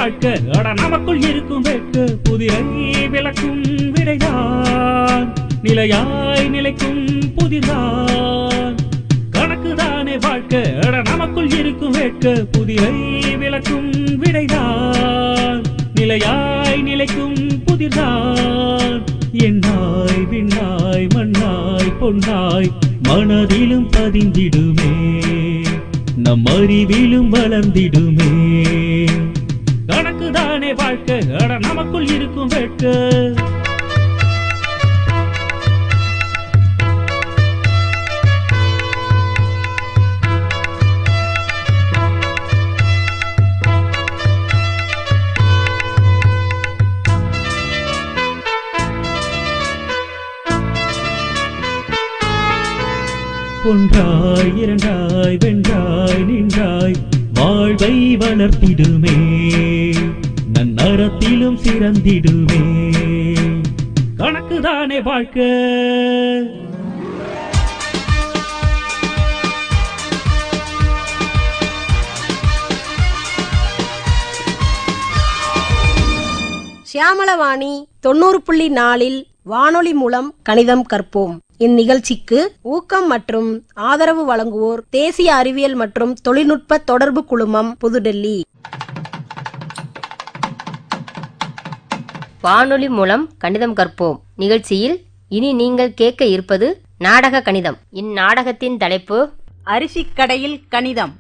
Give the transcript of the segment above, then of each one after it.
வாழ்க்கை அட நமக்குள் இருக்கும் வெட்க புதிரை விளக்கும் விடைதான் நிலையாய் நிலைக்கும் புதிர்தான் கணக்குதானே வாழ்க்கை அட நமக்குள் இருக்கும் வெட்க புதிரை விளக்கும் விடைதான் நிலையாய் நிலைக்கும் புதிர்தான் எண்ணாய் விண்ணாய் மண்ணாய் பொன்னாய் மனதிலும் பதிந்திடுமே நம் அறிவிலும் வளர்ந்திடுமே கணக்குதானே வாழ்க்கை அட நமக்குள் இருக்கும் வெட்க ஒன்றாய் இரண்டாய் வென்றாய் நின்றாய் வாழ்வை வளர்த்திடுமே நன்னறத்திலும் சிறந்திடுமே கணக்குதானே வாழ்க்கை சியாமளவாணி 90.4 வானொலி மூலம் கணிதம் கற்போம். இந்நிகழ்ச்சிக்கு ஊக்கம் மற்றும் ஆதரவு வழங்குவோர் தேசிய அறிவியல் மற்றும் தொழில்நுட்ப தொடர்பு குழுமம், புதுடெல்லி. வானொலி மூலம் கணிதம் கற்போம் நிகழ்ச்சியில் இனி நீங்கள் கேட்க இருப்பது நாடக கணிதம். இந்நாடகத்தின் தலைப்பு அரிசி கடையில் கணிதம்.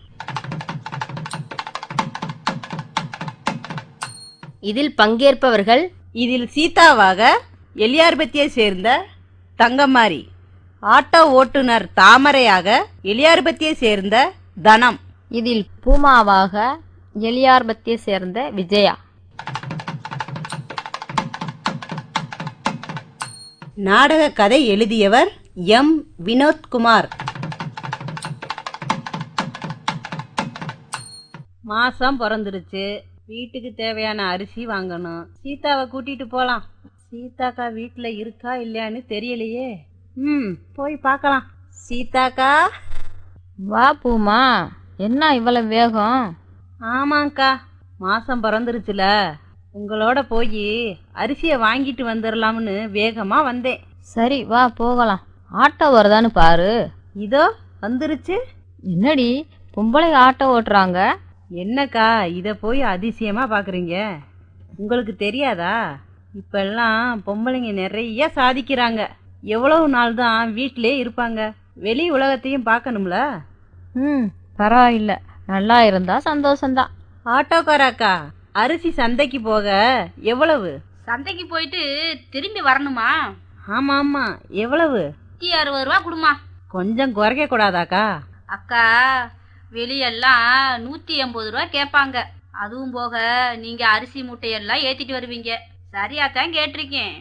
இதில் பங்கேற்பவர்கள் இதில் சீதாவாக எலியார்பத்தியை சேர்ந்த தங்கம்மாரி, ஆட்டோ ஓட்டுநர் தாமரையாக எலியார்பத்தியை சேர்ந்த தனம், இதில் பூமாவாக எலியார்பத்தியை சேர்ந்த விஜயா. நாடக கதை எழுதியவர் எம். வினோத்குமார். மாசம் பிறந்துருச்சு, வீட்டுக்கு தேவையான அரிசி வாங்கணும். சீதாவை கூட்டிட்டு போலாம். சீதாக்கா வீட்டுல இருக்கா இல்லையான்னு தெரியலையே. போய் பார்க்கலாம். சீதாக்கா. வா பூமா, என்ன இவ்வளவு வேகம்? ஆமாக்கா, மாசம் பிறந்துருச்சுல, உங்களோட போய் அரிசியை வாங்கிட்டு வந்துடலாம்னு வேகமா வந்தேன். சரி வா போகலாம். ஆட்டோ வருதான்னு பாரு. இதோ வந்துருச்சு. என்னடி பொம்பளை ஆட்டோ ஓட்டுறாங்க? என்னக்கா இதை போய் அதிசயமா பாக்குறீங்க? உங்களுக்கு தெரியாதா? இப்பெல்லாம் பொம்பளைங்க நிறைய சாதிக்கிறாங்க. எவ்வளவு நாள் தான் வீட்டிலே இருப்பாங்க? வெளி உலகத்தையும் பார்க்கணும்ல. பரவாயில்ல, நல்லா இருந்தா சந்தோஷம்தான். ஆட்டோக்காராக்கா, அரிசி சந்தைக்கு போக எவ்வளவு? சந்தைக்கு போயிட்டு திரும்பி வரணுமா? ஆமா ஆமா, எவ்வளவு? 160 ரூபா கொடுமா. கொஞ்சம் குறைக்க கூடாதாக்கா? அக்கா, வெளியெல்லாம் 180 ரூபா கேட்பாங்க. அதுவும் போக நீங்க அரிசி மூட்டையெல்லாம் ஏத்திட்டு வருவீங்க. சரியாத்தான் கேட்டிருக்கேன்,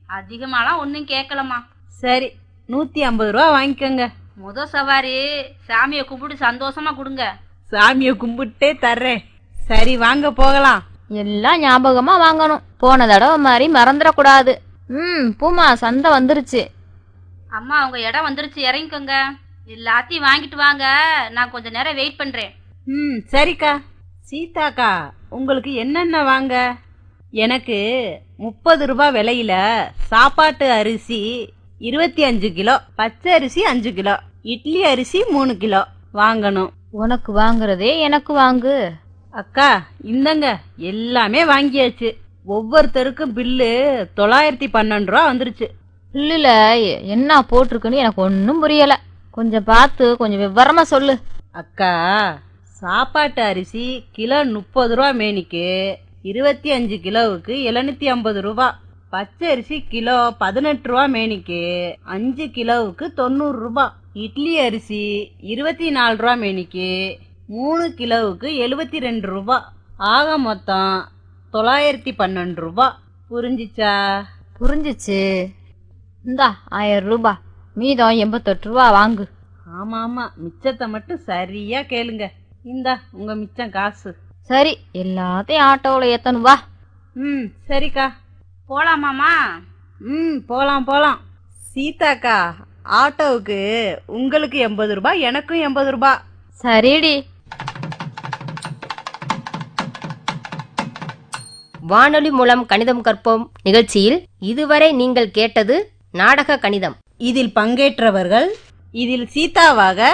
அதிகமாலாம் ஒன்றும் கேட்கலமா. சரி, 150 ரூபா வாங்கிக்கோங்க. முத சவாரி சாமியை கும்பிட்டு சந்தோஷமா கொடுங்க. சாமியை கும்பிட்டே தர்றேன். சரி வாங்க போகலாம். எல்லாம் ஞாபகமா வாங்கணும், போன தடவை மாதிரி மறந்துடக்கூடாது. பூமா, சந்தை வந்துருச்சு. அம்மா, உங்க இடம் வந்துருச்சு, இறங்கிக்கோங்க. எல்லாத்தையும் வாங்கிட்டு வாங்க, நான் கொஞ்ச நேரம் வெயிட் பண்றேன். சரிக்கா. சீதாக்கா, உங்களுக்கு என்னென்ன வாங்க? எனக்கு 30 ரூபாய் விலையில சாப்பாட்டு அரிசி 25 கிலோ, பச்சை அரிசி 5 கிலோ, இட்லி அரிசி 3 கிலோ வாங்கணும். உனக்கு வாங்குறதே எனக்கு வாங்கு. அக்கா இந்தங்க, எல்லாமே வாங்கியாச்சு. ஒவ்வொருத்தருக்கும் பில்லு 912 ரூபா வந்துருச்சு. பில்லுல என்ன போட்டிருக்குன்னு எனக்கு ஒன்றும் புரியல. கொஞ்சம் பார்த்து கொஞ்சம் விவரமா சொல்லு. அக்கா, சாப்பாட்டு அரிசி கிலோ 30 ரூபா மேனிக்கு, 25 கிலோவுக்கு 750 ரூபா. பச்சை அரிசி கிலோ 18 ரூபா மேனிக்கு, 5 கிலோவுக்கு 90 ரூபா. இட்லி அரிசி 24 ரூபா மேனிக்கு, 3 கிலோவுக்கு 72 ரூபா. ஆக மொத்தம் 912 ரூபா. புரிஞ்சிச்சா? புரிஞ்சிச்சு. இந்தா 1000 ரூபா, மீதம் 88 ரூபா வாங்கு. ஆமா ஆமா, மிச்சத்தை மட்டும் சரியா கேளுங்க. இந்தா உங்க மிச்சம் காசு. சரி, எல்லாத்தையும் ஆட்டோவில் ஏத்தணும், வா. சரிக்கா. போலாமாமா? போலாம் போலாம். சீதாக்கா, ஆட்டோவுக்கு உங்களுக்கு 80 ரூபாய், எனக்கும் 80 ரூபாய். சரிடி. வானொலி மூலம் கணிதம் கற்போம் நிகழ்ச்சியில் இதுவரை நீங்கள் கேட்டது நாடக கணிதம். இதில் பங்கேற்றவர்கள் இதில் சீதாவாக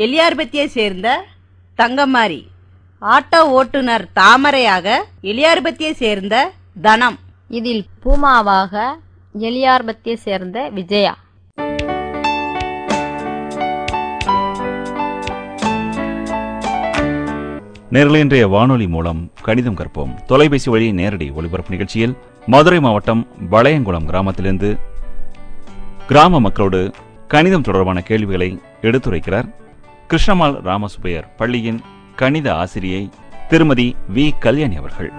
எலியார்பத்தியை சேர்ந்த தங்கமாரி, ஆட்டோ ஓட்டுநர் தாமரையாக எலியார்பத்தியை சேர்ந்த தனம், இதில் பூமாவாக எலியார்பத்தியை சேர்ந்த விஜயா. நேரில் இன்றைய வானொலி மூலம் கணிதம் கற்போம் தொலைபேசி வழி நேரடி ஒளிபரப்பு நிகழ்ச்சியில் மதுரை மாவட்டம் வளையங்குளம் கிராமத்திலிருந்து கிராம மக்களோடு கணிதம் தொடர்பான கேள்விகளை எடுத்துரைக்கிறார் கிருஷ்ணமால் ராமசுப்பையர் பள்ளியின் கணித ஆசிரியை திருமதி வி கல்யாணி அவர்கள்.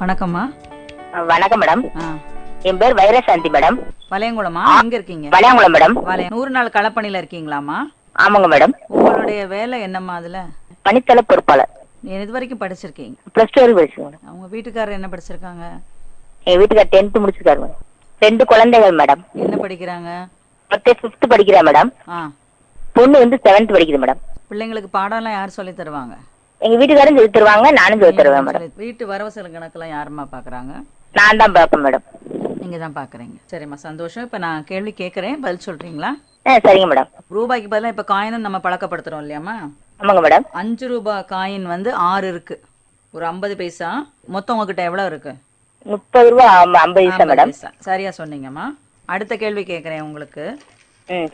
வணக்கம்மா. வணக்கம் மேடம். என் பேர் வைரசாந்தி மேடம். வளையங்குளமா? எங்க இருக்கீங்க? வளையங்குளம் மேடம். 100 நாள் களப்பணியில இருக்கீங்களாமா? ஆமாங்க மேடம். உங்களுடைய வேலை என்னம்மா அதுல? பணித்தள பொறுப்பாளர். எது வரைக்கும் படிச்சிருக்கீங்க? +2 வரைக்கும் படிச்சிருக்கேன். அவங்க வீட்டுக்காரர் என்ன படிச்சிருக்காங்க? என் வீட்டுக்காரர் 10th முடிச்சிருக்காரு மேடம். 2 குழந்தைகள் மேடம். என்ன படிக்கிறாங்க? ஒருத்தர் 5th படிக்கிறா மேடம். பொண்ணு வந்து 7th படிக்குது மேடம். பிள்ளைங்களுக்கு பாடம்லாம் யார் சொல்லி தருவாங்க? எங்க வீட்டுக்காரரும் சொல்லி தருவாங்க, நானும் சொல்லி தருவேன் மேடம். வீட்டு வரவு செலவு கணக்கெல்லாம் யாருமா பாக்குறாங்க? நான் தான் பார்ப்பேன் மேடம். நீங்க தான் பாக்குறீங்க. சரிம்மா, சந்தோஷம். இப்ப நான் கேள்வி கேட்கறேன், பதில் சொல்றீங்களா? சரிங்க மேடம். ரூபாய்க்கு பதிலா இப்ப காயினும் நம்ம பழக்கப்படுத்துறோம் இல்லையாமா? ஆமாங்க மேடம். 5 ரூபாய் காயின் வந்து 6 இருக்கு, ஒரு 50 பைசா. மொத்தம் உங்ககிட்ட எவ்வளவு இருக்கு? 30 ரூபா 50 பைசா மேடம். சரியா சொன்னீங்கம்மா. அடுத்த கேள்வி கேட்கறேன் உங்களுக்கு.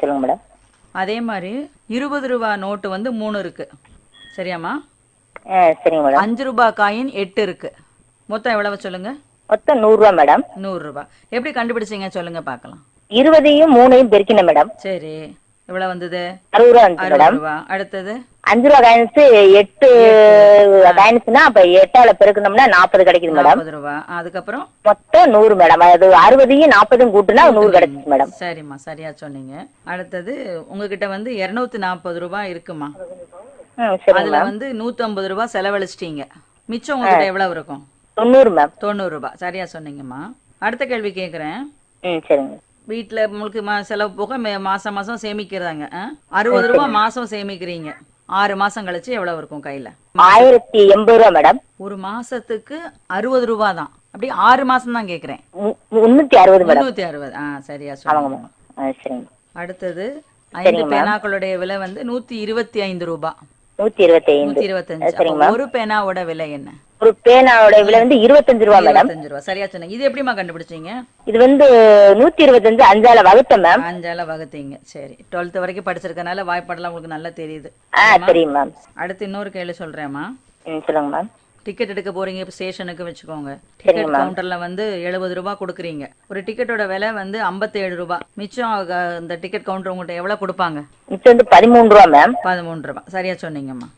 சொல்லுங்க மேடம். அதே மாதிரி 20 ரூபாய் நோட்டு வந்து 3 இருக்கு, சரியாம்மா? சரிங்க மேடம். 5 ரூபாய் காயின் 8 இருக்கு. மொத்தம் எவ்வளவு சொல்லுங்க? மொத்தம் 100 ரூபா மேடம். 100 ரூபாய். எப்படி கண்டுபிடிச்சீங்க சொல்லுங்க பாக்கலாம்? 20யும் 3யும் பெருக்கினேன் மேடம். சரி, எவ்வளவு வந்தது? 60 ரூபா வந்துச்சு மேடம். அடுத்தது 5 ரூபா காயின்ஸ் 8 காயின்ஸ்னா அப்ப 8ஆல பெருக்கணும்னா 40 கிடைக்குது மேடம். 40 ரூபாய். அதுக்கப்புறம் மொத்தம் 100 மேடம். அது 60யும் 40யும் கூட்டினா 100 கிடைச்சிச்சு மேடம். சரிம்மா, சரியா சொன்னீங்க. அடுத்தது உங்ககிட்ட வந்து 240 ரூபாய் இருக்குமா? அதுல வந்து 150 ரூபாய் செலவழிச்சிட்டீங்க. மிச்சம் உங்ககிட்ட எவ்வளவு இருக்கும்? 90 மேம். 90 ரூபாய். சரியா சொன்னீங்கம்மா. அடுத்த கேள்வி கேக்குறேன். சரிங்க. வீட்டுல உங்களுக்கு செலவு போக மாசம் மாசம் சேமிக்கிறாங்க. 60 ரூபாய் மாசம் சேமிக்கிறீங்க. 6 மாசம் கழிச்சு எவ்வளவு இருக்கும் கையில? 1080 ரூபாய் மேடம். ஒரு மாசத்துக்கு 60 ரூபாய் தான். அப்படி 6 மாசம் தான் கேக்குறேன். 360 மேடம். 360. சரியா சொன்னீங்க. சரிங்க. அடுத்தது 5 பேனாக்களுடைய விலை வந்து 125 ரூபாய். 125. ஒரு பேனாவோட விலை என்ன? ஒரு பேனாவோட விலை வந்து 25 ரூபாய் மேடம். 25 ரூபாய். சரியா சொன்னீங்க. இது எப்படிமா கண்டுபிடிச்சீங்க? இது வந்து 125 5ஆல வகுத்தேன் மேம். 5ஆல வகுத்தீங்க. சரி, 12th வரைக்கும் படிச்சிருக்கனால வாய்ப்பாடெல்லாம் உங்களுக்கு நல்லா தெரியுது. தெரியும் மேம். அடுத்து இன்னொரு கேள்வி சொல்றேன்மா. சொல்லுங்க மேம். டிக்கெட் எடுக்க போறீங்க, இப்ப ஸ்டேஷனுக்கு வச்சுக்கோங்க. டிக்கெட் கவுண்டர்ல வந்து 70 ரூபாய் கொடுக்குறீங்க. ஒரு டிக்கெட்டோட விலை வந்து 57 ரூபாய். மிச்சம் இந்த டிக்கெட் கவுண்டர் உங்கள்கிட்ட எவ்வளவு கொடுப்பாங்க? மிச்சம் வந்து 13 ரூபாய் மேம். 13 ரூபாய். சரியா சொன்னீங்கம்மா.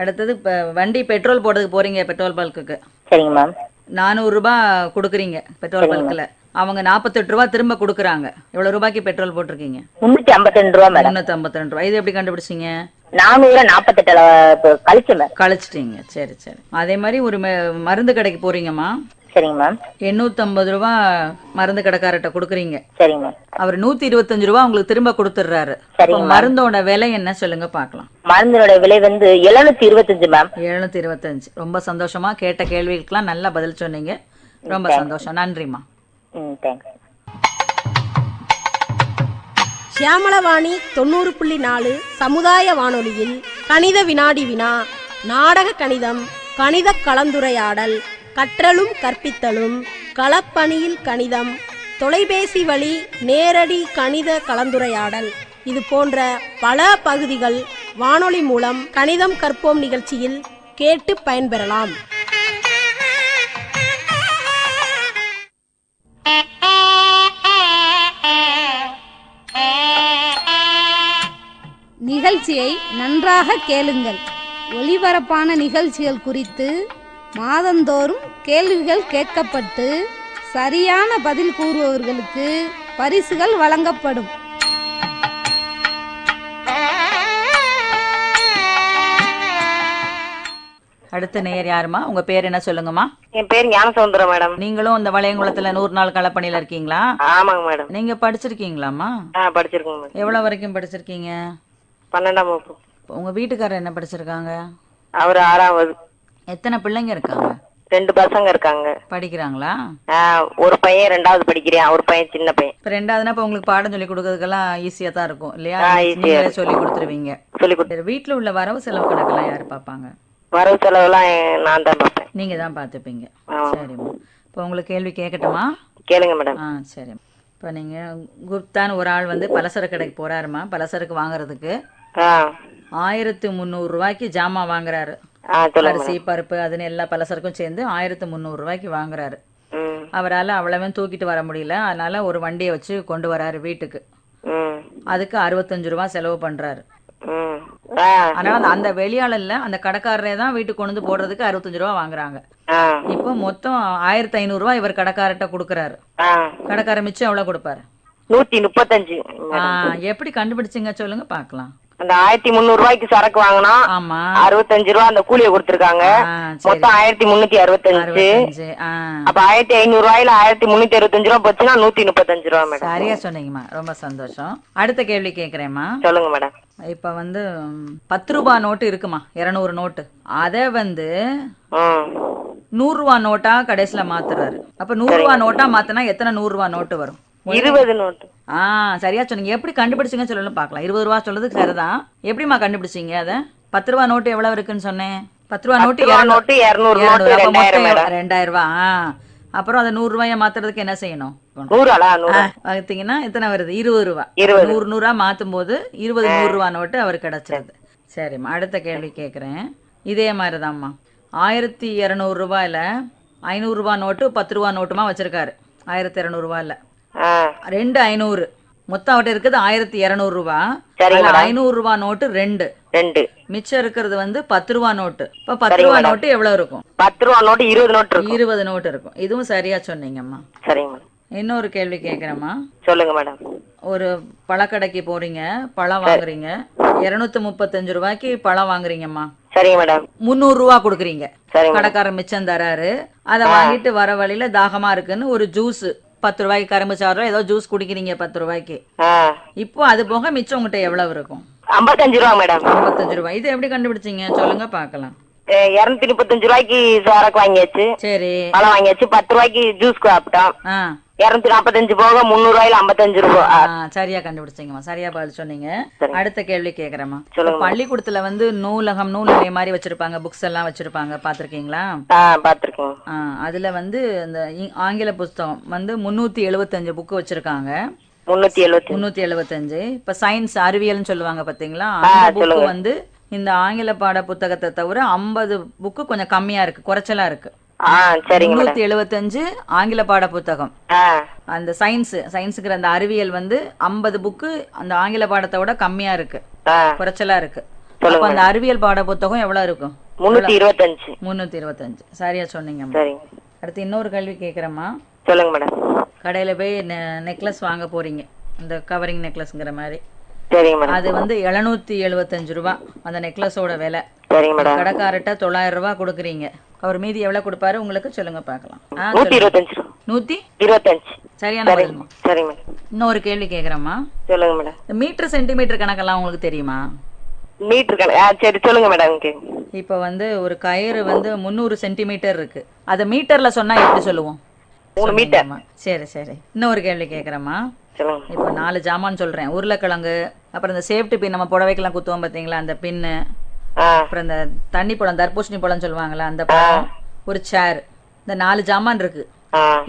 அடுத்தது வண்டி பெட்ரோல் போடுறதுக்கு போறீங்க பெட்ரோல் பல்க்குக்கு. சரிங்க மேம். 400 ரூபாய் கொடுக்குறீங்க பெட்ரோல் பல்க்ல. அவங்க 48 ரூபாய் திரும்ப கொடுக்குறாங்க. எவ்வளவு ரூபாய்க்கு பெட்ரோல் போட்டிருக்கீங்க? 352 ரூபாய் மேடம். 352 ரூபாய். இது எப்படி கண்டுபிடிச்சீங்க? 448 கழிச்சிட்டீங்க. சரி சரி. அதே மாதிரி ஒரு மருந்து கடைக்கு போறீங்கம்மா. சரிங்க மேம். 850 ரூபாய் மருந்து கடைக்காரர்கிட்ட கொடுக்குறீங்க. சரிங்க மேம். அவர் 125 ரூபாய் உங்களுக்கு திரும்ப கொடுத்துடுறாரு. மருந்தோட விலை என்ன சொல்லுங்க பாக்கலாம்? மருந்தோட விலை வந்து 725 மேம். 725. ரொம்ப சந்தோஷமா. கேட்ட கேள்விகளுக்கெல்லாம் நல்லா பதில் சொன்னீங்க. ரொம்ப சந்தோஷம். நன்றிம்மா. தேங்க்ஸ். சியாமளவாணி 90.4 சமுதாய வானொலியில் கணித வினாடி வினா, நாடக கணிதம், கணித கலந்துரையாடல், கற்றலும் கற்பித்தலும், களப்பணியில் கணிதம், தொலைபேசி வழி நேரடி கணித கலந்துரையாடல், இது போன்ற பல பகுதிகள் வானொலி மூலம் கணிதம் கற்போம் நிகழ்ச்சியில் கேட்டு பயன்பெறலாம். நிகழ்ச்சியை நன்றாக கேளுங்கள். ஒளிபரப்பான நிகழ்ச்சிகள் குறித்து மாதந்தோறும் கேள்விகள் கேட்கப்பட்டு சரியான பதில் கூறுபவர்களுக்கு பரிசுகள் வழங்கப்படும். அடுத்த நேயர் யாருமா? உங்க பேர் என்ன சொல்லுங்கம்மா? என் பேர் ஞானசௌந்தரம் மேடம். நீங்களும் இந்த வளையங்குளத்துல 100 நாள் களப்பணியில இருக்கீங்களா? ஆமாங்க மேடம். நீங்க படிச்சிருக்கீங்களாம்மா? படிச்சிருக்கோங்க மேடம். எவ்வளவு வரைக்கும் படிச்சிருக்கீங்க? 12ஆம் வகுப்பு. உங்க வீட்டுக்காரர் என்ன படிச்சிருக்காங்க? அவர் 6ஆவது. எத்தனை பிள்ளைங்க இருக்காங்க? 2 பசங்க இருக்காங்க. படிக்கிறாங்களா? ஒரு பையன் 2வது படிக்கிறான், ஒரு பையன் சின்ன பையன். இப்ப 2வதுனா இப்ப உங்களுக்கு பாடம் சொல்லி கொடுக்கறதுக்கெல்லாம் ஈஸியா தான் இருக்கும் இல்லையா? நீங்களே சொல்லி கொடுத்துருவீங்க. வீட்டுல உள்ள வரவு செலவு கணக்கெல்லாம் யாரு பாப்பாங்க? வரவு செலவுலாம் நான் தான் பார்ப்பேன். நீங்க தான் பாத்துப்பீங்க. சரிம்மா. இப்ப உங்களுக்கு கேள்வி கேட்கட்டுமா? கேளுங்க மேடம். சரி. இப்ப நீங்க குப்தான் ஒரு ஆள் வந்து பலசரக்கு கடைக்கு போறாருமா. பலசரக்கு வாங்குறதுக்கு 1300 ரூபாய்க்கு ஜாமான் வாங்குறாரு. அரிசி பருப்பு அதுன்னு எல்லா பலசரக்கும் சேர்ந்து 1300 ரூபாய்க்கு வாங்குறாரு. அவரால் அவ்வளவும் தூக்கிட்டு வர முடியல. அதனால ஒரு வண்டியை வச்சு கொண்டு வராரு வீட்டுக்கு. அதுக்கு 65 ரூபாய் செலவு பண்றாரு. ஆனா அந்த வெளியாளர்ல அந்த கடைக்காரரே தான் வீட்டுக்கு கொண்டு வந்து போடுறதுக்கு 65 ரூபாய் வாங்குறாங்க. இப்போ மொத்தம் 1500 ரூபாய் இவர் கடைக்காரர்கிட்ட கொடுக்கறாரு. கடைக்காரர் மிச்சம் எவ்வளவு கொடுப்பாரு? 135. எப்படி கண்டுபிடிச்சிங்க சொல்லுங்க பாக்கலாம். அந்த 1300 ரூபாய்க்கு சரக்கு வாங்கினா 65 ரூபாய் அந்த கூலியை கொடுத்திருக்காங்க. மொத்தம் 1365. அப்ப 1500 ரூபாயில 1365 ரூபாய் போச்சுன்னா 135 ரூபாய் மேடம். சரியா சொன்னீங்கம்மா, ரொம்ப சந்தோஷம். அடுத்த கேள்வி கேக்குறேன்மா. சொல்லுங்க மேடம். இப்ப வந்து 10 ரூபாய் நோட்டு இருக்குமா, 200 நோட்டு. அத வந்து 100 ரூபாய் நோட்டா கடைசியில மாத்துறாரு. அப்ப 100 ரூபாய் நோட்டா மாத்தினா எத்தனை 100 ரூபாய் நோட்டு வரும்? 20 நோட்டு. சரியா சொன்னீங்க. எப்படி கண்டுபிடிச்சிங்க சொல்லணும் பாக்கலாம். 20 ரூபாய் சொல்றதுக்கு சரிதான். எப்படிமா கண்டுபிடிச்சீங்க அத? 10 ரூபாய் நோட்டு எவ்வளவு இருக்குன்னு சொன்னேன்? 10 ரூபாய் நோட்டு 200 2000 ரூபாய். அப்புறம் அதை 100 ரூபாய மாத்துறதுக்கு என்ன செய்யணும்? பாத்தீங்கன்னா எத்தனை வருது? 20 ரூபாய். 100 100 மாத்தும் போது 20 100 ரூபாய் நோட்டு அவருக்கு கிடைச்சிருது. சரிம்மா, அடுத்த கேள்வி கேக்குறேன். இதே மாதிரிதான்மா 1200 ரூபாயில 500 ரூபாய் நோட்டு 10 ரூபாய் நோட்டுமா வச்சிருக்காரு. 1200 ரூபாயில 2 500 மொத்தம் அவர்கிட்ட இருக்குது 1200 ரூபாய். 500 ரூபாய் நோட்டு 2 மிச்சம் இருக்கிறது வந்து 10 ரூபாய் நோட்டு. இப்ப 10 ரூபாய் நோட்டு எவ்வளவு இருக்கும்? 10 ரூபாய் நோட்டு 20 நோட்டு இருக்கும். 20 நோட்டு இருக்கும். இதுவும் சரியா சொன்னீங்கம்மா. சரிங்க மேடம். இன்னொரு கேள்வி கேக்குறேம்மா. சொல்லுங்க மேடம். ஒரு பழக்கடைக்கு போறீங்க, பழம் வாங்குறீங்க. 235 ரூபாய்க்கு பழம் வாங்குறீங்கம்மா. சரிங்க மேடம். 300 ரூபாய் கொடுக்குறீங்க. கடைக்காரர் மிச்சம் தராரு. அதை வாங்கிட்டு வர வழியில தாகமா இருக்குன்னு ஒரு ஜூஸ் 10 ரூபாய்க்கு, கரும்பு சாறு ஏதோ ஜூஸ் குடிக்கிறீங்க 10 ரூபாய்க்கு. இப்போ அது போக மிச்சம் உங்ககிட்ட எவ்வளவு இருக்கும்? 55 ரூபாய் மேடம். 55 ரூபாய். இது எப்படி கண்டுபிடிச்சீங்க சொல்லுங்க பாக்கலாம். 235 ரூபாய்க்கு சரக்கு வாங்கியாச்சு. சரி. பழம் வாங்கியாச்சு. 10 ரூபாய்க்கு ஜூஸ் சாப்பிட்டோம். 245 போக 300 ரூபாயில 55 ரூபாய். சரியா கண்டுபிடிச்சீங்கம்மா. சரியா பதில் சொன்னீங்க. அடுத்த கேள்வி கேக்குறேம்மா. பள்ளிக்கூடத்துல வந்து நூலகம், நூல் நிலையம் மாதிரி வச்சிருப்பாங்க, புக்ஸ் எல்லாம் வச்சிருப்பாங்க, பாத்திருக்கீங்களா? பாத்திருக்கோம். அதுல வந்து இந்த ஆங்கில புத்தகம் வந்து 375 புக் வச்சிருக்காங்க. 375. இப்ப சயின்ஸ் அறிவியல்னு சொல்லுவாங்க பாத்தீங்களா? அந்த புக் வந்து இந்த ஆங்கில பாட புத்தகத்தை தவிர 50 புக்கு கொஞ்சம் கம்மியா இருக்கு, குறைச்சலா இருக்கு. 375 ஆங்கில பாட புத்தகம். அந்த சயின்ஸுங்கிற அந்த அறிவியல் வந்து 50 புக்கு அந்த ஆங்கில பாடத்தை விட கம்மியா இருக்கு, குறைச்சலா இருக்கு. அப்ப அந்த அறிவியல் பாட புத்தகம் எவ்வளவு இருக்கும்? 325. 325. சரியா சொன்னீங்க. அடுத்து இன்னொரு கேள்வி கேக்குறேம்மா. சொல்லுங்க மேடம். கடையில போய் நெக்லஸ் வாங்க போறீங்க, இந்த கவரிங் நெக்லஸ்ங்கிற மாதிரி. அது வந்து 775 ரூபாய் அந்த நெக்லஸோட விலை. கடைக்காரட்ட 900 ரூபாய் கொடுக்குறீங்க. அவர் மீதி எவ்வளவு கொடுப்பாரு உங்களுக்கு சொல்லுங்க பாக்கலாம். 125. சரியான பதில்மா. இன்னொரு கேள்வி கேக்குறேம்மா. சொல்லுங்க மேடம். மீட்டர் சென்டிமீட்டர் கணக்கெல்லாம் உங்களுக்கு தெரியுமா? மீட்டர் கணக்கு சரி சொல்லுங்க மேடம். இப்ப வந்து ஒரு கயிறு வந்து 300 சென்டிமீட்டர் இருக்கு. அத மீட்டர்ல சொன்னா எப்படி சொல்லுவோம்? 3 மீட்டர். சரி சரி. இன்னொரு கேள்வி கேக்குறேம்மா. இப்போ 4 ஜாமான் சொல்றேன். உருளைக்கிழங்கு, அப்புறம் இந்த சேஃப்டி பின் நம்ம புடவைக்கெல்லாம் குத்துவோம் பாத்தீங்களா அந்த பின்னு, அப்புறம் இந்த தண்ணி பழம், தர்பூசணி பழம் சொல்லுவாங்களா அந்த பழம், ஒரு சேர். இந்த 4 ஜாமான் இருக்கு.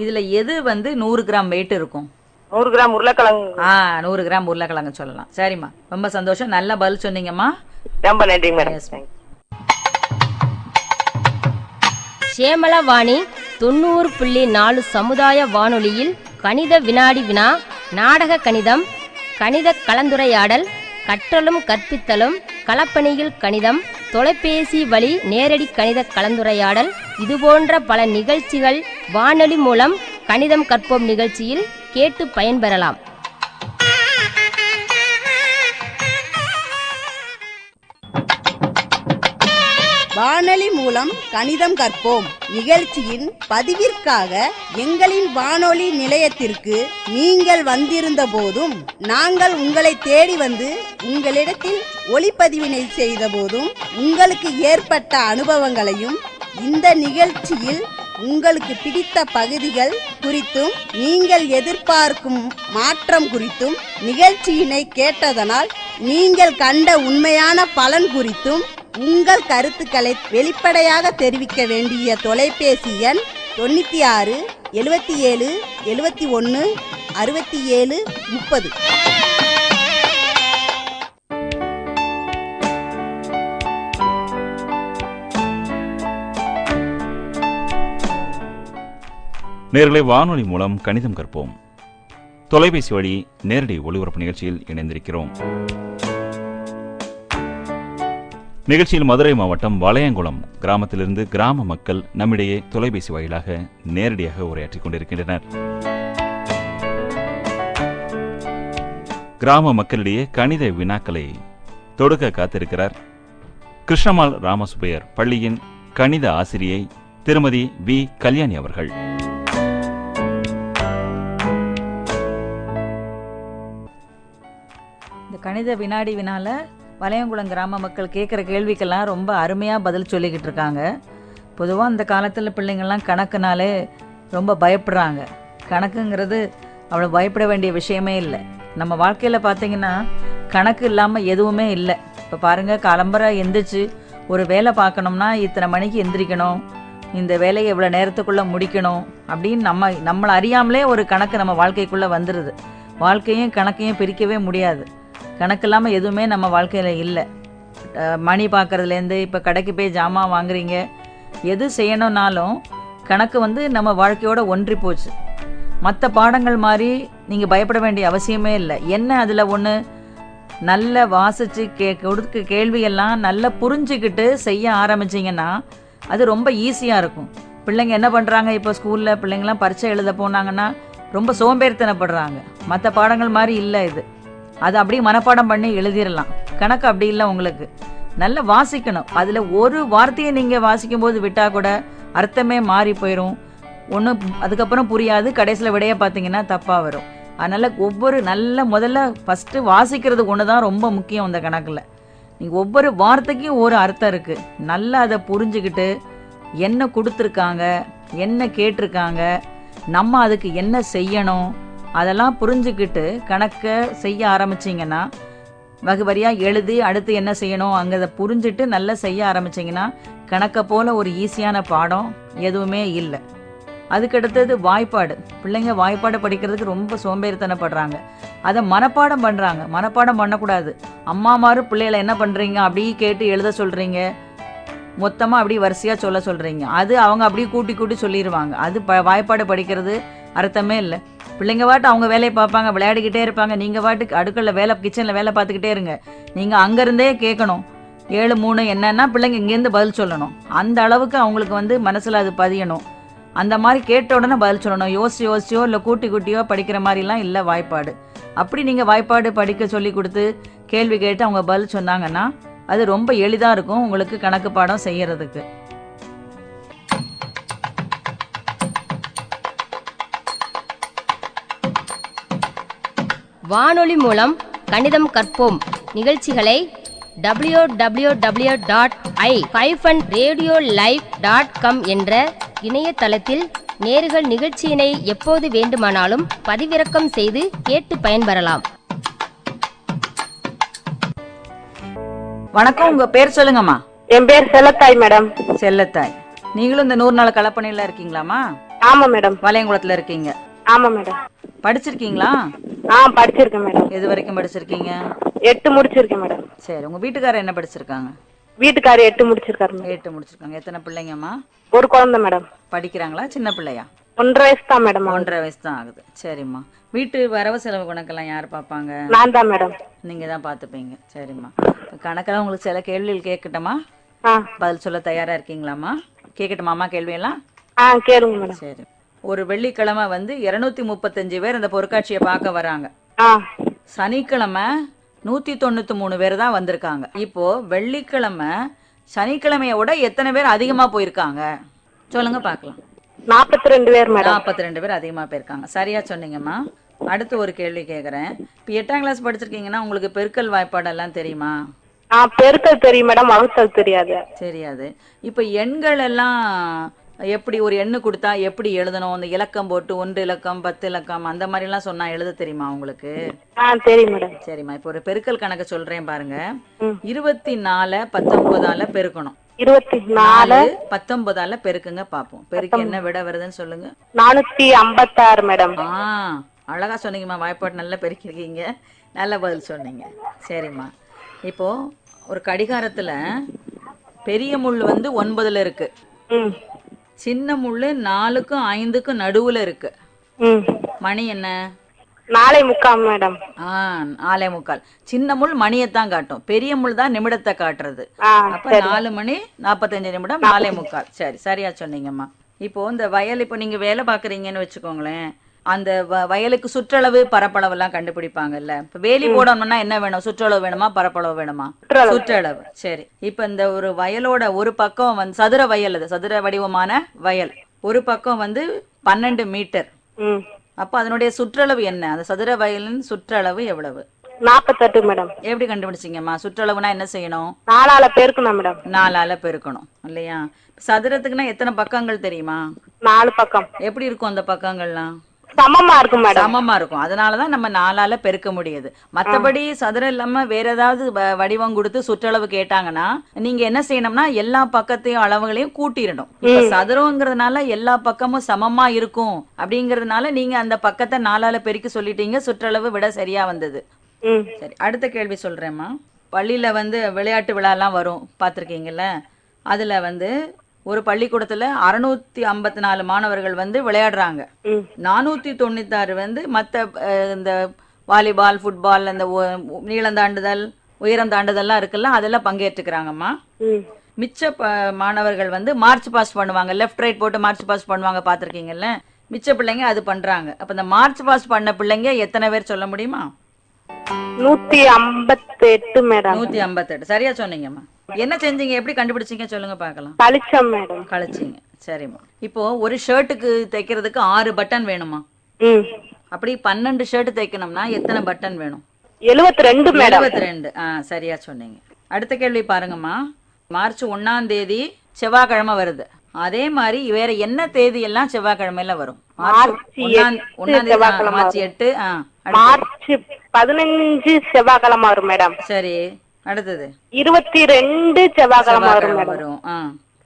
இதுல எது வந்து 100 கிராம் வெயிட் இருக்கும்? 100 கிராம் உருளைக்கிழங்கு. 100 கிராம் உருளைக்கிழங்கு சொல்லலாம். சரிம்மா, ரொம்ப சந்தோஷம். நல்ல பதில் சொன்னீங்கம்மா. ரொம்ப நன்றி மேடம். சேமலவாணி 90.4 சமுதாய வானொலியில் கணித வினாடி வினா, நாடக கணிதம், கணித கலந்துரையாடல், கற்றலும் கற்பித்தலும், களப்பணியில் கணிதம், தொலைபேசி வழி நேரடி கணித கலந்துரையாடல், இதுபோன்ற பல நிகழ்ச்சிகள் வானொலி மூலம் கணிதம் கற்போம் நிகழ்ச்சியில் கேட்டு பயன்பெறலாம். வானொலி மூலம் கணிதம் கற்போம் நிகழ்ச்சியின் பதிவிற்காக எங்களின் வானொலி நிலையத்திற்கு நீங்கள் வந்திருந்த போதும், நாங்கள் உங்களை தேடி வந்து உங்களிடத்தில் ஒளிப்பதிவினை செய்த போதும் உங்களுக்கு ஏற்பட்ட அனுபவங்களையும், இந்த நிகழ்ச்சியில் உங்களுக்கு பிடித்த பகுதிகள் குறித்தும், நீங்கள் எதிர்பார்க்கும் மாற்றம் குறித்தும், நிகழ்ச்சியினை கேட்டதனால் நீங்கள் கண்ட உண்மையான பலன் குறித்தும் உங்கள் கருத்துக்களை வெளிப்படையாக தெரிவிக்க வேண்டிய தொலைபேசி எண் 96 77 71 67 30. நேர்களை வானொலி மூலம் கணிதம் கற்போம் தொலைபேசி வழி நேரடி ஒளிபரப்பு நிகழ்ச்சியில் இணைந்திருக்கிறோம். நிகழ்ச்சியில் மதுரை மாவட்டம் வளையங்குளம் கிராமத்திலிருந்து கிராம மக்கள் நம்மிடையே தொலைபேசி வாயிலாக நேரடியாக உரையாற்றிக் கொண்டிருக்கின்றனர். கிராம மக்களிடையே கணித வினாக்களை தொடுக்க காத்திருக்கிறார் கிருஷ்ணமால் ராமசுப்பையர் பள்ளியின் கணித ஆசிரியை திருமதி வி. கல்யாணி அவர்கள். இந்த கணித வினாடி வினால வளையங்குளம் கிராம மக்கள் கேட்குற கேள்விக்கெல்லாம் ரொம்ப அருமையாக பதில் சொல்லிக்கிட்டு இருக்காங்க. பொதுவாக அந்த காலத்தில் பிள்ளைங்கள்லாம் கணக்குனாலே ரொம்ப பயப்படுறாங்க. கணக்குங்கிறது அவ்வளோ பயப்பட வேண்டிய விஷயமே இல்லை. நம்ம வாழ்க்கையில் பார்த்திங்கன்னா கணக்கு இல்லாமல் எதுவுமே இல்லை. இப்போ பாருங்கள், காலம்பரை எந்திரிச்சு ஒரு வேலை பார்க்கணும்னா இத்தனை மணிக்கு எந்திரிக்கணும், இந்த வேலையை இவ்வளோ நேரத்துக்குள்ளே முடிக்கணும் அப்படின்னு நம்மளை அறியாமலே ஒரு கணக்கு நம்ம வாழ்க்கைக்குள்ளே வந்துடுது. வாழ்க்கையும் கணக்கையும் பிரிக்கவே முடியாது. கணக்கு இல்லாமல் எதுவுமே நம்ம வாழ்க்கையில் இல்லை. மணி பார்க்குறதுலேருந்து இப்போ கடைக்கு போய் ஜாமான் வாங்குறீங்க, எது செய்யணுன்னாலும் கணக்கு நம்ம வாழ்க்கையோட ஒன்றி போச்சு. மற்ற பாடங்கள் மாதிரி நீங்கள் பயப்பட வேண்டிய அவசியமே இல்லை. என்ன அதில் ஒன்று நல்ல வாசித்து கொடுக்க கேள்வியெல்லாம் நல்லா புரிஞ்சுக்கிட்டு செய்ய ஆரம்பிச்சிங்கன்னா அது ரொம்ப ஈஸியாக இருக்கும். பிள்ளைங்க என்ன பண்ணுறாங்க, இப்போ ஸ்கூலில் பிள்ளைங்களாம் பரீட்சை எழுத போனாங்கன்னா ரொம்ப சோம்பேறித்தனப்படுறாங்க. மற்ற பாடங்கள் மாதிரி இல்லை இது. அது அப்படியே மனப்பாடம் பண்ணி எழுதிடலாம். கணக்கு அப்படி இல்லை. உங்களுக்கு நல்லா வாசிக்கணும். அதில் ஒரு வார்த்தையை நீங்கள் வாசிக்கும் போது விட்டால் கூட அர்த்தமே மாறி போயிடும். ஒன்று அதுக்கப்புறம் புரியாது, கடைசியில் விடைய பார்த்தீங்கன்னா தப்பாக வரும். அதனால் முதல்ல ஃபஸ்ட்டு வாசிக்கிறது ஒன்று தான் ரொம்ப முக்கியம். இந்த கணக்கில் நீங்கள் ஒவ்வொரு வார்த்தைக்கும் ஒரு அர்த்தம் இருக்குது. நல்லா அதை புரிஞ்சுக்கிட்டு என்ன கொடுத்துருக்காங்க, என்ன கேட்டிருக்காங்க, நம்ம அதுக்கு என்ன செய்யணும், அதெல்லாம் புரிஞ்சுக்கிட்டு கணக்கை செய்ய ஆரம்பிச்சிங்கன்னா, வகுவரியாக எழுதி அடுத்து என்ன செய்யணும் அங்கே அதை புரிஞ்சுட்டு நல்லா செய்ய ஆரம்பிச்சிங்கன்னா கணக்கை போல் ஒரு ஈஸியான பாடம் எதுவுமே இல்லை. அதுக்கடுத்தது வாய்ப்பாடு. பிள்ளைங்க வாய்ப்பாடு படிக்கிறதுக்கு ரொம்ப சோம்பேறித்தனப்படுறாங்க. அதை மனப்பாடம் பண்ணுறாங்க. மனப்பாடம் பண்ணக்கூடாது. அம்மாமாரும் பிள்ளைகளை என்ன பண்ணுறீங்க, அப்படியே கேட்டு எழுத சொல்கிறீங்க, மொத்தமாக அப்படி வரிசையாக சொல்ல சொல்கிறீங்க. அது அவங்க அப்படியே கூட்டி கூட்டி சொல்லிடுவாங்க. அது வாய்ப்பாடு படிக்கிறது அர்த்தமே இல்லை. பிள்ளைங்க வாட்டு அவங்க வேலையை பார்ப்பாங்க, விளையாடிக்கிட்டே இருப்பாங்க. நீங்கள் வாட்டுக்கு அடுக்களில் கிச்சனில் வேலை பார்த்துக்கிட்டே இருங்க. நீங்கள் அங்கேருந்தே கேட்கணும் 7 3 என்னன்னா பிள்ளைங்க இங்கேருந்து பதில் சொல்லணும். அந்த அளவுக்கு அவங்களுக்கு மனசில் அது பதியணும். அந்த மாதிரி கேட்ட உடனே பதில் சொல்லணும். யோசிச்சோ இல்லை கூட்டி கூட்டியோ படிக்கிற மாதிரிலாம் இல்லை வாய்ப்பாடு. அப்படி நீங்கள் வாய்ப்பாடு படிக்க சொல்லி கொடுத்து கேள்வி கேட்டு அவங்க பதில் சொன்னாங்கன்னா அது ரொம்ப எளிதாக இருக்கும் உங்களுக்கு கணக்கு பாடம் செய்யறதுக்கு. வானொலி மூலம் கணிதம் கற்போம் நிகழ்ச்சிகளை www.i-radiolive.com என்ற இணையதளத்தில் நேர்கள் நிகழ்ச்சியினை எப்போது வேண்டுமானாலும் பதிவிறக்கம் செய்து கேட்டு பயன்பெறலாம். வணக்கம், உங்க பேர் சொல்லுங்கம்மா. என் பேர் செல்லத்தாய் மேடம். செல்லத்தாய், நீங்களும் இந்த 100 நாள் களப்பணியில இருக்கீங்களாமா? ஆமா மேடம். வளையங்குளத்துல இருக்கீங்க? ஆமா மேடம். படிச்சிருக்கீங்களா? படிச்சிருக்கேன் மேடம். எது வரைக்கும் படிச்சிருக்கீங்க? 8 முடிச்சிருக்கேன் மேடம். சரி, உங்க வீட்டுக்காரர் என்ன படிச்சிருக்காங்க? வீட்டுக்காரர் 8 முடிச்சிருக்காரு. 8 முடிச்சிருக்காங்க. எத்தனை பிள்ளைங்கம்மா? ஒரு குழந்தை மேடம். படிக்கிறாங்களா? சின்ன பிள்ளையா? 1.5 வயசு தான் மேடம். 1.5 வயசு தான் ஆகுது. சரிம்மா. வீட்டு வரவு செலவு கணக்கெல்லாம் யார் பார்ப்பாங்க? நான் தான் மேடம். நீங்க தான் பார்த்துப்பீங்க. சரிம்மா. கணக்கெல்லாம் உங்களுக்கு சில கேள்விகள் கேட்கட்டுமா? பதில் சொல்ல தயாரா இருக்கீங்களாம்மா? கேட்கட்டுமாம்மா கேள்வியெல்லாம்? கேளுங்க மேடம். சரி. ஒரு வெள்ளிக்கிழமை 235 பேர் இந்த பொருட்காட்சியை பார்க்க வராங்க. சனிக்கிழமை 193 பேர் தான் வந்திருக்காங்க. இப்போ வெள்ளிக்கிழமை சனிக்கிழமையோட எத்தனை பேர் அதிகமா போயிருக்காங்க சொல்லுங்க பார்க்கலாம். 42 பேர் மேடம். 42 பேர் அதிகமா போயிருக்காங்க. சரியா சொன்னீங்கம்மா. அடுத்து ஒரு கேள்வி கேட்குறேன். இப்போ 8ஆம் கிளாஸ் படிச்சிருக்கீங்கன்னா உங்களுக்கு பெருக்கல் வாய்ப்பாடெல்லாம் தெரியுமா? பெருக்கல் தெரியும் மேடம், வகுத்தல் தெரியாது. தெரியாது. இப்போ எண்கள் எல்லாம் எப்படி ஒரு எண்ணு கொடுத்தா எப்படி எழுதணும்? அந்த இலக்கம் போட்டு 1 இலக்கம் 10 இலக்கம் அந்த மாதிரிலாம் சொன்னா எழுத தெரியுமா உங்களுக்கு? தெரியும் மேடம். சரிம்மா, இப்போ ஒரு பெருக்கல் கணக்கு சொல்றேன் பாருங்க. 24 19ஆல பெருக்கணும். 24 19ஆல பெருக்குங்க பாப்போம். பெருக்கு என்ன விட வருதுன்னு சொல்லுங்க. 456 மேடம். அழகா சொன்னீங்கம்மா, வாய்ப்பாடு நல்லா பெருக்கிருக்கீங்க, நல்ல பதில் சொன்னீங்க. சரிம்மா, இப்போ ஒரு கடிகாரத்துல பெரிய முள் வந்து 9ல இருக்கு, சின்ன முள்ளு 4க்கும் 5க்கும் நடுவுல இருக்கு. மணி என்ன? 4:45 மேடம். 4:45. சின்ன முள் மணியத்தான் காட்டும், பெரிய முள் தான் நிமிடத்தை காட்டுறது. அப்ப 4 மணி 45 நிமிடம் 4:45. சரி, சரியா சொன்னீங்கம்மா. இப்போ இந்த வயல், இப்போ நீங்க வேலை பாக்குறீங்கன்னு வச்சுக்கோங்களேன், அந்த வயலுக்கு சுற்றளவு பரப்பளவு எல்லாம் கண்டுபிடிப்பாங்கல்ல. இப்ப வேலி போடணும்னா என்ன வேணும்? சுற்றளவு வேணுமா பரப்பளவு வேணுமா? சுற்றளவு. சரி, இப்ப இந்த ஒரு வயலோட ஒரு பக்கம் வந்து சதுர வயல், அது சதுர வடிவமான வயல், ஒரு பக்கம் வந்து 12 மீட்டர். அப்ப அதனுடைய சுற்றளவு என்ன? அந்த சதுர வயலின் சுற்றளவு எவ்வளவு? 48 மேடம். எப்படி கண்டுபிடிச்சீங்கம்மா? சுற்றளவுனா என்ன செய்யணும்? 4ஆல பெருக்கணும் மேடம். 4ஆல பெருக்கணும் இல்லையா? சதுரத்துக்குன்னா எத்தனை பக்கங்கள் தெரியுமா? 4 பக்கம். எப்படி இருக்கும் அந்த பக்கங்கள்லாம்? சமமா இருக்கும் மேடம். சமமா இருக்கும், அதனாலதான் நம்ம 4ஆல பெருக்க முடியுது. மத்தபடி சதுரம் இல்லாம வேற ஏதாவது வடிவம் கொடுத்து சுற்றளவு கேட்டாங்கன்னா நீங்க என்ன செய்யணும்னா எல்லா பக்கத்தையும் அளவுகளையும் கூட்டிடணும். இப்ப சதுரங்கிறதுனால எல்லா பக்கமும் சமமா இருக்கும் அப்படிங்கறதுனால நீங்க அந்த பக்கத்தை 4ஆல பெருக்கி சொல்லிட்டீங்க, சுற்றளவு விட சரியா வந்தது. சரி, அடுத்த கேள்வி சொல்றேம்மா. பள்ளியில வந்து விளையாட்டு விழா எல்லாம் வரும், பாத்திருக்கீங்கல்ல? அதுல வந்து ஒரு பள்ளிக்கூடத்துல 654 மாணவர்கள் வந்து விளையாடுறாங்க. 496 வந்து மத்த இந்த வாலிபால், ஃபுட்பால், அந்த நீளம் தாண்டுதல், உயரம் தாண்டுதல்லாம் இருக்குல்ல, அதெல்லாம் பங்கேற்றுக்கிறாங்கம்மா. மிச்ச மாணவர்கள் வந்து மார்ச் பாஸ்ட் பண்ணுவாங்க, லெஃப்ட் ரைட் போட்டு மார்ச் பாஸ்ட் பண்ணுவாங்க, பாத்திருக்கீங்கல்ல? மிச்ச பிள்ளைங்க அது பண்றாங்க. அப்ப இந்த மார்ச் பாஸ்ட் பண்ண பிள்ளைங்க எத்தனை பேர் சொல்ல முடியுமா? 158 மேடம். 158. சரியா சொன்னீங்கம்மா. என்ன செஞ்சீங்க? எப்படி கண்டுபிடிச்சீங்க சொல்லுங்க பார்க்கலாம். கழிச்சோம் மேடம். கழிச்சீங்க. சரிம்மா. இப்போ ஒரு ஷர்ட்டுக்கு தைக்கிறதுக்கு 6 பட்டன் வேணுமா? அப்படி 12 ஷர்ட் தைக்கணும்னா எத்தனை பட்டன் வேணும்? 72 மேடம். 72. சரியா சொன்னீங்க. அடுத்த கேள்வி பாருங்கம்மா. மார்ச் 1ஆம் தேதி செவ்வாய்க்கிழமை வருது. அதே மாதிரி வேற என்ன தேதி எல்லாம் செவ்வாய்க்கிழமையில வரும்? மார்ச் 8. மார்ச் 15 செவ்வாய்க்கிழமை வரும் மேடம். சரி, அடுத்தது 22 செவ்வாய்க்கிழமை வரும்.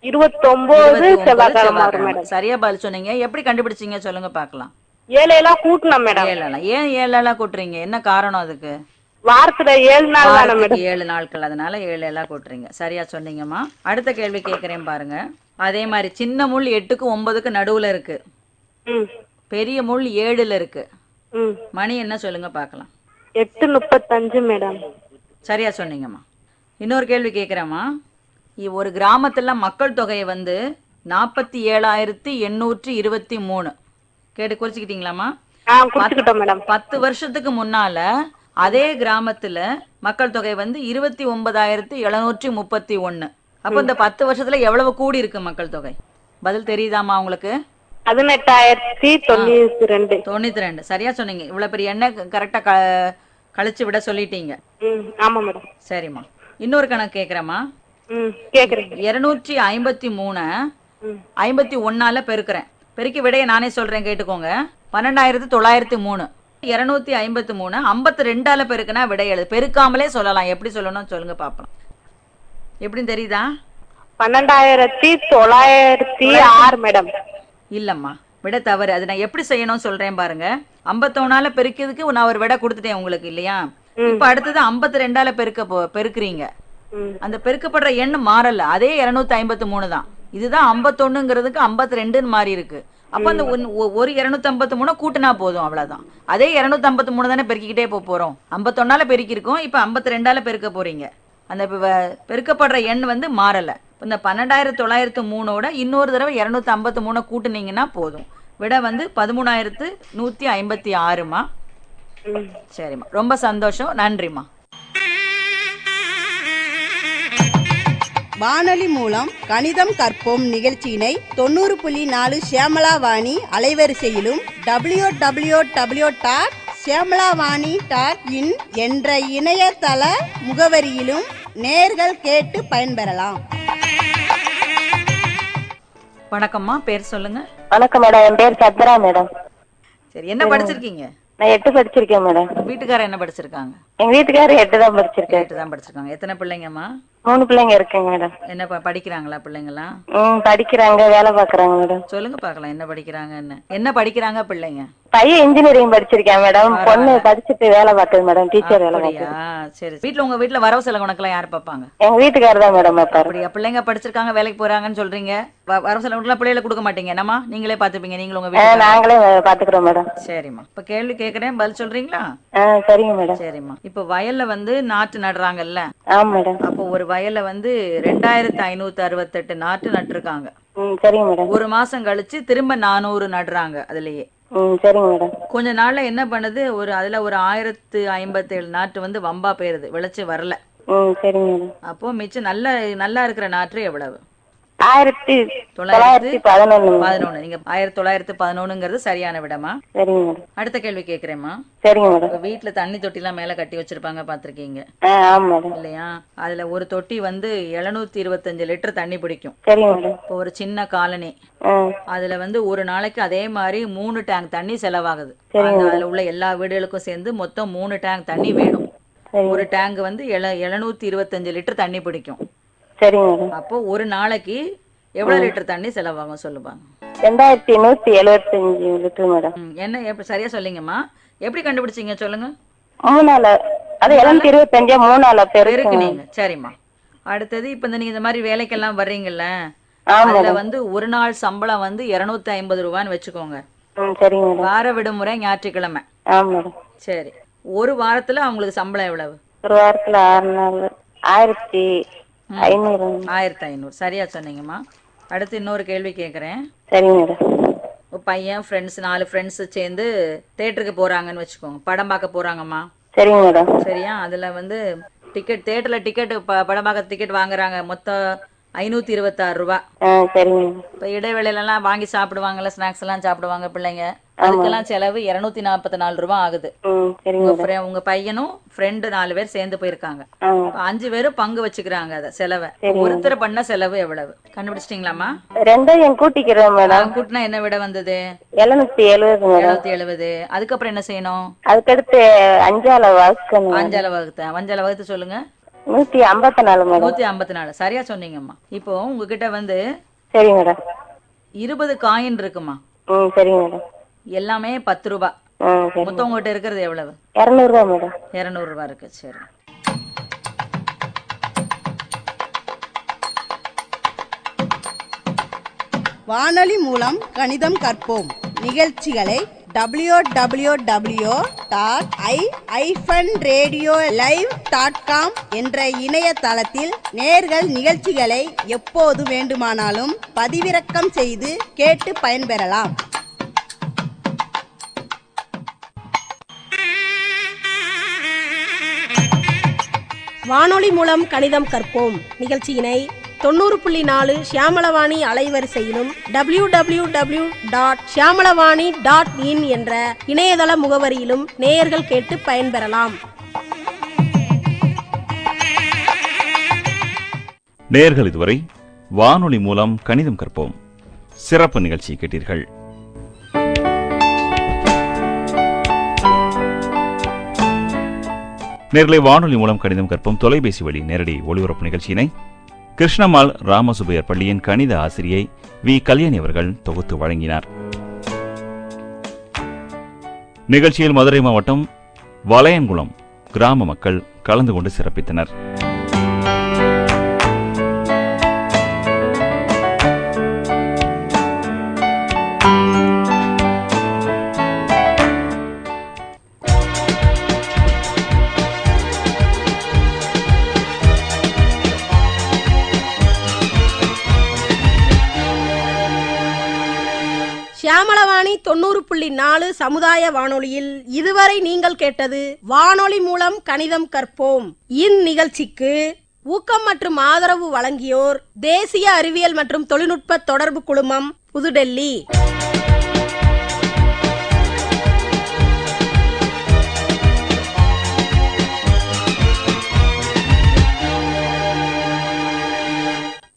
29 செவ்வாய்க்கிழமை வரும் மேடம். சரியா பதில் சொன்னீங்க. எப்படி கண்டுபிடிச்சீங்க சொல்லுங்க பார்க்கலாம். 7 எல்லாம் கூட்டணும் மேடம். 7 ஏன் 7 எல்லாம் கூட்டுறீங்க? என்ன காரணம் அதுக்கு? வாரத்துல 7 நாள் தானே மேடம். 7 நாட்கள், அதனால 7 எல்லாம் கூட்டுறீங்க. சரியா சொன்னீங்கம்மா. அடுத்த கேள்வி கேட்கறேன் பாருங்க. அதே மாதிரி சின்ன முள் 8க்கு 9க்கு நடுவுல இருக்கு, பெரிய முள் 7ல இருக்கு. மணி என்ன சொல்லுங்க பார்க்கலாம். 8:35 மேடம். சரியா சொன்னீங்கம்மா. இன்னொரு கேள்வி கேட்குறேம்மா. ஒரு கிராமத்துல மக்கள் தொகையை வந்து 47,823 கேட்டு குறிச்சுக்கிட்டீங்களாம்மா? 10 வருஷத்துக்கு முன்னால அதே கிராமத்துல மக்கள் தொகை வந்து 29,731. அப்ப இந்த 10 வருஷத்துல எவ்வளவு கூடி இருக்கு மக்கள் தொகை? பதில் தெரியுதாமா உங்களுக்கு? 18,092. சரியா சொன்னீங்க. இவ்வளவு பெரிய எண்ணெய் கரெக்டா கழிச்சு விட சொல்லிட்டீங்க. ஆமா மேடம். சரிம்மா, இன்னொரு கணக்கு கேக்குறேம்மா. 253 51ஆல பெருக்கிறேன். பெருக்கி விடையை நானே சொல்றேன், கேட்டுக்கோங்க. 12,903. 253 52ஆல பெருக்கினா விடை எழுது. பெருக்காமலே சொல்லலாம். எப்படி சொல்லணும் சொல்லுங்க பாப்போம். எப்படின்னு தெரியுதா? 12,906 மேடம். இல்லம்மா, விட தவறு. அது நான் எப்படி செய்யணும் சொல்றேன் பாருங்க. 51ஆல பெருக்கிறதுக்கு நான் ஒரு விடை கொடுத்துட்டேன் உங்களுக்கு இல்லையா? இப்ப அடுத்தது 52ஆல பெருக்குறீங்க. அந்த பெருக்கப்படுற எண் மாறல, அதே 253 தான். இதுதான் 51ங்கிறதுக்கு 52ன்னு மாறி இருக்கு. அப்ப அந்த ஒரு 253 கூட்டினா போதும், அவ்வளவுதான். அதே 253 தானே பெருக்கிக்கிட்டே போறோம். 51ஆல பெருக்கிருக்கோம், இப்ப 52ஆல பெருக்க போறீங்க. அந்த பெருக்கப்படுற எண் வந்து மாறல. இந்த 12,903ஓட இன்னொரு தடவை 253 கூட்டுனீங்கன்னா போதும். விட வந்து 13,156மா. சரிம்மா, ரொம்ப சந்தோஷம், நன்றிம்மா. வானொலி மூலம் கணிதம் கற்போம் நிகழ்ச்சியினை 90.4 ஷியாமளா வாணி அலைவரிசையிலும் www.ஷியாமளாவாணி.in என்ற இணையதள முகவரியிலும் நேர்கள் கேட்டு பயன்பெறலாம். வணக்கம்மா, பேர் சொல்லுங்க. வணக்கம் மேடம், என் பேர் சத்ரா மேடம். சரி, என்ன படிச்சிருக்கீங்க? நான் 8 படிச்சிருக்கேன் மேடம். வீட்டுக்காரர் என்ன படிச்சிருக்காங்க? எங்க வீட்டுக்காரர் 8 தான் படிச்சிருக்கேன். 8 தான் படிச்சிருக்காங்க. எத்தனை பிள்ளைங்கம்மா? 3 பிள்ளைங்க இருக்குங்க மேடம். என்ன படிக்கிறாங்களா பிள்ளைங்களா? படிக்கிறாங்க, வேலை பாக்குறாங்க மேடம். சொல்லுங்க பாக்கலாம், என்ன படிக்கிறாங்க? என்ன படிக்கிறாங்க பிள்ளைங்க? பையன் இன்ஜினியரிங் படிச்சிருக்கேன் மேடம். பொண்ணு படிச்சுட்டு வேலை பாக்குது மேடம், டீச்சர் வேலை பாக்குது. சரி, உங்க வீட்டுல வரவு செலவு கணக்கெல்லாம் யாரு பாப்பாங்க? எங்க வீட்டுக்காரர் தான் மேடம் பாப்பாரு. அப்படியா? பிள்ளைங்க படிச்சிருக்காங்க, வேலைக்கு போறாங்கன்னு சொல்றீங்க. வரவு செலவு கணக்கெல்லாம் பிள்ளைகளை கொடுக்க மாட்டீங்க என்னமா? நீங்களே பாத்துப்பீங்க? நீங்களும் உங்க வீட்டுல? நாங்களே பாத்துக்கிறோம் மேடம். சரிம்மா, இப்ப கேள்வி கேக்குறேன், பதில் சொல்றீங்களா? சரிங்க மேடம். சரிம்மா, இப்ப வயல்ல நாற்று நடுறாங்கல்ல? ஆமா மேடம். அப்போ ஒரு வயல்ல 2568 நாற்று நட்டுருக்காங்க. சரிங்க மேடம். ஒரு மாசம் கழிச்சு திரும்ப 400 நடுறாங்க அதுலயே. சரிங்க மேடம். கொஞ்ச நாள்ல என்ன பண்ணுது, அதுல ஒரு 1057 நாற்று வம்பா போயிருது, விளைச்சு வரல. சரிங்க மேடம். அப்போ மிச்சம் நல்லா இருக்கிற நாற்று எவ்வளவு? 1911. நீங்க 1911ங்கிறது சரியான விடமா? சரிங்க மேடம். அடுத்த கேள்வி கேக்குறேம்மா. சரிங்க மேடம். வீட்டுல தண்ணி தொட்டி எல்லாம் மேல கட்டி வச்சிருப்பாங்க, பாத்திருக்கீங்க இல்லையா? அதுல ஒரு தொட்டி 725 லிட்டர் தண்ணி பிடிக்கும். சரிங்க மேடம். இப்போ ஒரு சின்ன காலனி, அதுல ஒரு நாளைக்கு அதே மாதிரி 3 டேங்க் தண்ணி செலவாகுது. அதுல உள்ள எல்லா வீடுகளுக்கும் சேர்ந்து மொத்தம் 3 டேங்க் தண்ணி வேணும். ஒரு டேங்க் 725 லிட்டர் தண்ணி பிடிக்கும். சரிங்க மேடம். அப்போ ஒரு நாளைக்கு எவ்வளவு லிட்டர் தண்ணி செலவாகும் சொல்லுவாங்க? 2175 லிட்டர் மேடம். என்ன எப்படி சரியா சொல்லிங்கம்மா? எப்படி கண்டுபிடிச்சீங்க சொல்லுங்க? 725 பெருக்கு நீங்க. சரிம்மா, அடுத்தது இப்ப நீங்க இந்த மாதிரி வேலைக்கெல்லாம் வர்றீங்கல்ல, அதுல ஒரு நாள் சம்பளம் 250 ரூபான்னு வச்சுக்கோங்க. வார விடுமுறை ஞாயிற்றுக்கிழமை. சரி, ஒரு வாரத்துல அவங்களுக்கு சம்பளம் எவ்வளவு? ஒரு வாரத்துல 6 நாள் 1500. சரியா சொன்னீங்கம்மா. அடுத்து இன்னொரு கேள்வி கேக்குறேன். சரிங்க மேடம். பையன் ஃப்ரெண்ட்ஸ் 4 ஃப்ரெண்ட்ஸ் சேர்ந்து தியேட்டருக்கு போறாங்கன்னு வச்சுக்கோங்க, படம் பார்க்க போறாங்கம்மா. சரிங்க மேடம். சரியா? அதுல டிக்கெட், தியேட்டர்ல டிக்கெட், படம் பார்க்க டிக்கெட் வாங்குறாங்க, மொத்தம் 526 ரூபா. சரிங்க. இப்ப இடைவேளையில எல்லாம் வாங்கி சாப்பிடுவாங்கல்ல, ஸ்நாக்ஸ் எல்லாம் சாப்பிடுவாங்க பிள்ளைங்க, அதுக்கெல்லாம் செலவு 244 ரூபா ஆகுது. உங்க பையனும் ஃப்ரெண்டு 4 பேர் சேர்ந்து போயிருக்காங்க. 5 பேரும் பங்கு வச்சுக்கிறாங்க அத செலவை. ஒருத்தர் பண்ண செலவு எவ்வளவு கண்டுபிடிச்சிட்டீங்களாமா? ரெண்டையும் கூட்டிக்கிறோம் மேடம். கூட்டினா என்ன விட வந்தது? 770. அதுக்கப்புறம் என்ன செய்யணும்? அதுக்கடுத்து 5ஆல வகுக்கணும். 5ஆல வகுத்து சொல்லுங்க. 154 மேடம். 154. சரியா சொன்னீங்கம்மா. இப்போ உங்ககிட்ட சரி மேடம் 20 காயின் இருக்குமா? சரிங்க மேடம். எல்லாமே 10 ரூபா. மொத்தம் உங்ககிட்ட இருக்கிறது எவ்வளவு? 200 ரூபா மேடம். 200 ரூபா இருக்கு. சரி, வானொலி மூலம் கணிதம் கற்போம் நிகழ்ச்சிகளை www.i-radiolive.com என்ற இணையதளத்தில் நேர்கள் நிகழ்ச்சிகளை எப்போது வேண்டுமானாலும் பதிவிறக்கம் செய்து கேட்டு பயன்பெறலாம். வானொலி மூலம் கணிதம் கற்போம் நிகழ்ச்சியினை 90.4 ஷியாமளவாணி அலைவரிசையிலும் www.ஷியாமளவாணி.in என்ற இணையதள முகவரியிலும் நேயர்கள் கேட்டு பயன்பெறலாம். நேயர்கள் இதுவரை வானொலி மூலம் கணிதம் கற்போம் சிறப்பு நிகழ்ச்சி கேட்டீர்கள். நேர்களை வானொலி மூலம் கணிதம் கற்போம் தொலைபேசி வழி நேரடி ஒளிபரப்பு நிகழ்ச்சியினை கிருஷ்ணமால் ராமசுபையர் பள்ளியின் கணித ஆசிரியை வி கல்யாணி அவர்கள் தொகுத்து வழங்கினார். நிகழ்ச்சியில் மதுரை மாவட்டம் வளையங்குளம் கிராம மக்கள் கலந்து கொண்டு சிறப்பித்தனர். ஷியாமளவாணி 90.4 சமுதாய வானொலியில் இதுவரை நீங்கள் கேட்டது வானொலி மூலம் கணிதம் கற்போம். இந்நிகழ்ச்சிக்கு ஊக்கம் மற்றும் ஆதரவு வழங்கியோர் தேசிய அறிவியல் மற்றும் தொழில்நுட்ப தொடர்பு குழுமம், புதுடெல்லி.